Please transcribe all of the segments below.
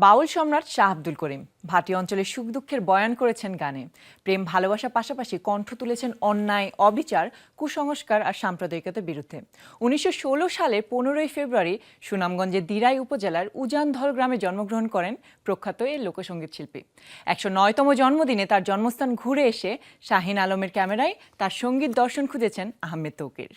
বাউল সম্রাট শাহ আব্দুল করিম ভাটি অঞ্চলের সুখ দুঃখের বয়ান করেছেন গানে। প্রেম ভালোবাসার পাশাপাশি কণ্ঠ তুলেছেন অন্যায়, অবিচার, কুসংস্কার আর সাম্প্রদায়িকতার বিরুদ্ধে। ১৯১৬ সালে ১৫ই ফেব্রুয়ারি সুনামগঞ্জের দিরাই উপজেলার উজানধল গ্রামে জন্মগ্রহণ করেন প্রখ্যাত এই লোকসঙ্গীত শিল্পী। ১০৯তম জন্মদিনে তার জন্মস্থান ঘুরে এসে শাহিন আলমের ক্যামেরায় তার সঙ্গীত দর্শন খুঁজেছেন আহমেদ তৌকির।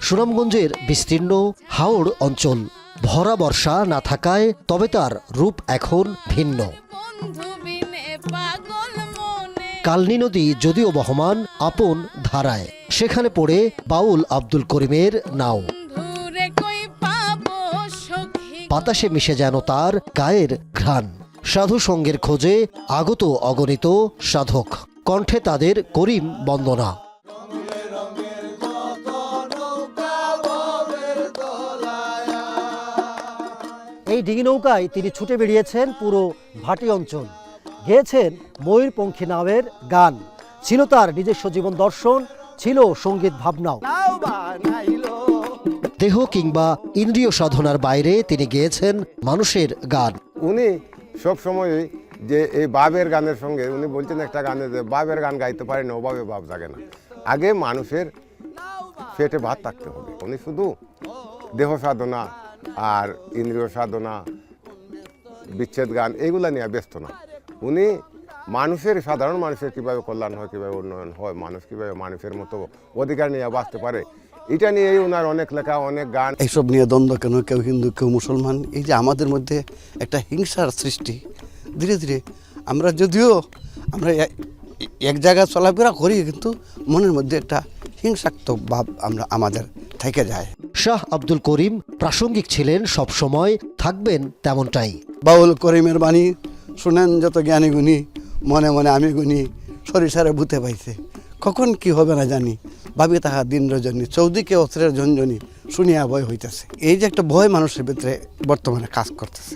সুনামগঞ্জের বিস্তীর্ণ হাওড় অঞ্চল ভরা বর্ষা না থাকায় তবে তার রূপ এখন ভিন্ন। কালনী নদী যদিও বহমান আপন ধারায়, সেখানে পড়ে বাউল আব্দুল করিমের নাও। বাতাসে মিশে যেন তার গায়ের ঘ্রাণ। সাধু সঙ্গের খোঁজে আগত অগণিত সাধক, কণ্ঠে তাদের করিম বন্দনা। এই ডিঙি নৌকায় তিনি ছুটে বেরিয়েছেন পুরো ভাটি অঞ্চল, গেয়েছেন ময়ূরপঙ্খী নামের গান। ছিল তার নিজস্ব জীবন দর্শন, ছিল সঙ্গীত ভাবনাও। দেহ কিংবা ইন্দ্রিয় সাধনার বাইরে তিনি গেয়েছেন মানুষের গান। উনি সব সময় যে এই বাবের গানের সঙ্গে উনি বলছেন একটা গানে যে বাবের গান গাইতে পারে না, ওভাবে বাপ জাগে না। আগে মানুষের পেটে ভাত থাকতে হবে। উনি শুধু দেহ সাধনা আর ইন্দ্রিয় সাধনা, বিচ্ছেদ গান এগুলা নিয়ে ব্যস্ত না। উনি মানুষের, সাধারণ মানুষের কীভাবে কল্যাণ হয়, কীভাবে উন্নয়ন হয়, মানুষ কীভাবে মানুষের মতো অধিকার নিয়ে বাঁচতে পারে, এটা নিয়েই ওনার অনেক লেখা, অনেক গান। এইসব নিয়ে দ্বন্দ্ব কেন, কেউ হিন্দু কেউ মুসলমান, এই যে আমাদের মধ্যে একটা হিংসার সৃষ্টি, ধীরে ধীরে আমরা যদিও আমরা এক জায়গায় চলাফেরা করি, কিন্তু মনের মধ্যে একটা হিংসাত্মক ভাব আমাদের থেকে যায়। শাহ আব্দুল করিম প্রাসঙ্গিক ছিলেন সব সময়, থাকবেন তেমনটাই। বাউল করিমের বাণী শুনেন যত জ্ঞানী গুণী, মনে মনে আমি গুণী, সরিষারে ভূতে পাইছে, কখন কি হবে না জানি, ভাবি তাহা দিন রজনী, চৌদিকে অস্ত্রের ঝঞ্ঝনী, শুনিয়া ভয় হইতেছে। এই যে একটা ভয় মানুষের ভিতরে বর্তমানে কাজ করতেছে।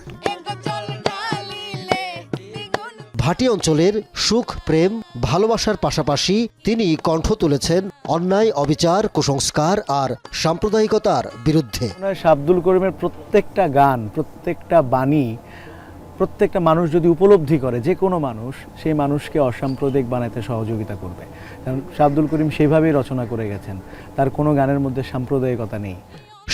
ভাটি অঞ্চলের সুখ, প্রেম, ভালোবাসার পাশাপাশি তিনি কণ্ঠ তুলেছেন অন্যায়, অবিচার, কুসংস্কার আর সাম্প্রদায়িকতার বিরুদ্ধে। শাহ আব্দুল করিমের প্রত্যেকটা গান, প্রত্যেকটা বাণী, প্রত্যেকটা মানুষ যদি উপলব্ধি করে, যে কোনো মানুষ সেই মানুষকে অসাম্প্রদায়িক বানাতে সহযোগিতা করবে। কারণ শাহ আব্দুল করিম সেইভাবেই রচনা করে গেছেন, তার কোনো গানের মধ্যে সাম্প্রদায়িকতা নেই।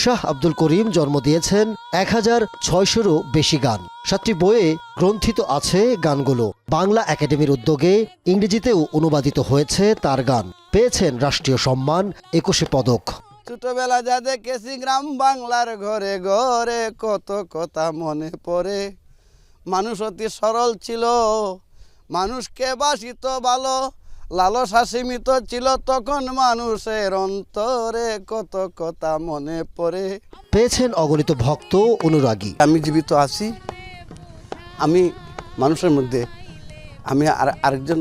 শাহ আব্দুল করিম জন্ম দিয়েছেন ১৬০০-রও বেশি গান। ৭টি বইয়ে গ্রন্থিত আছে গানগুলো। বাংলা একাডেমির উদ্যোগে ইংরেজিতেও অনুবাদিত হয়েছে তার গান। পেয়েছেন রাষ্ট্রীয় সম্মান, ২১ পদক। ছোটবেলা যা দেখেছি গ্রাম বাংলার ঘরে ঘরে, কত কথা মনে পড়ে। মানুষ অতি সরল ছিল, মানুষকে বাসিত ভালো, লালসা সীমিত ছিল তখন মানুষের অন্তরে, কত কথা মনে পড়ে। পেয়েছেন অগণিত ভক্ত, অনুরাগী। আমি জীবিত আছি, আমি মানুষের মধ্যে আমি আরেকজন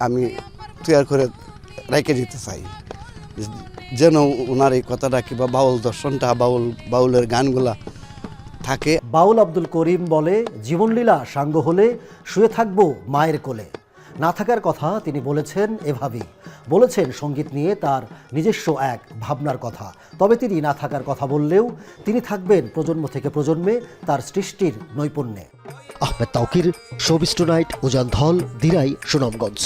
আমি তৈরি করে রেখে দিতে চাই, যেন ওনার এই কথাটা কিংবা বাউল দর্শনটা, বাউলের গানগুলা থাকে। বাউল আব্দুল করিম বলে, জীবনলীলা সাঙ্গ হলে শুয়ে থাকবো মায়ের কোলে। না থাকার কথা তিনি বলেছেন এভাবেই, বলেছেন সঙ্গীত নিয়ে তার নিজস্ব এক ভাবনার কথা। তবে তিনি না থাকার কথা বললেও তিনি থাকবেন প্রজন্ম থেকে প্রজন্মে তার সৃষ্টির নৈপুণ্যে। Ahmed Tauquir, showbiz tonight, Ujandhal, Derai, Sunamganj.